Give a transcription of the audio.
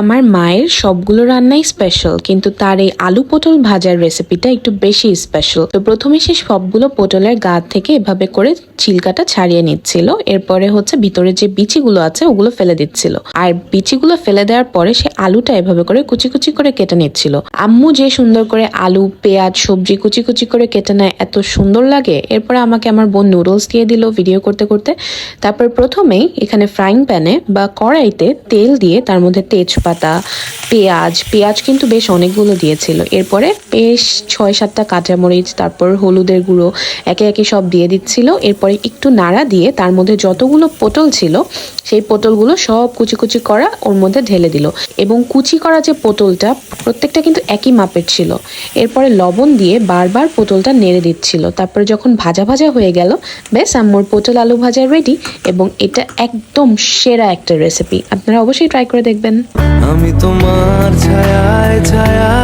আমার মায়ের সবগুলো রান্নাই স্পেশাল, কিন্তু তার এই আলু পটল ভাজার রেসিপিটা একটু বেশি স্পেশাল। তো প্রথমে সে সবগুলো পটলের গা থেকে এভাবে করে ছিলকাটা ছাড়িয়ে নিচ্ছিল, এরপরে হচ্ছে ভিতরে যে বিচিগুলো আছে ওগুলো ফেলে দিচ্ছিল, আর বিচিগুলো ফেলে দেওয়ার পরে সে আলুটা এভাবে করে কুচি কুচি করে কেটে নিচ্ছিল। আম্মু যে সুন্দর করে আলু পেঁয়াজ সবজি কুচি কুচি করে কেটে নেয়, এত সুন্দর লাগে। এরপরে আমাকে আমার বোন নুডলস দিয়ে দিল ভিডিও করতে করতে। তারপর প্রথমেই এখানে ফ্রাইং প্যানে বা কড়াইতে তেল দিয়ে তার মধ্যে তেজপাতা পেঁয়াজ কিন্তু বেশ অনেকগুলো দিয়েছিল। এরপরে বেশ 6-7টা কাঁচামরিচ, তারপর হলুদের গুঁড়ো একে একে সব দিয়ে দিচ্ছিল। এরপরে একটু নাড়া দিয়ে তার মধ্যে যতগুলো পটল ছিল সেই পটলগুলো সব কুচি কুচি করা ওর মধ্যে ঢেলে দিল, এবং কুচি করা যে পটলটা প্রত্যেকটা কিন্তু একই মাপের ছিল। এরপরে লবণ দিয়ে বারবার পটলটা নেড়ে দিচ্ছিল। তারপরে যখন ভাজা ভাজা হয়ে গেল, বেশ আম্মুর পটল আলু ভাজা রেডি। এবং এটা একদম সেরা একটা রেসিপি, আপনারা অবশ্যই ট্রাই করে দেখবেন। আমি তোমার ছায়ায় ছায়া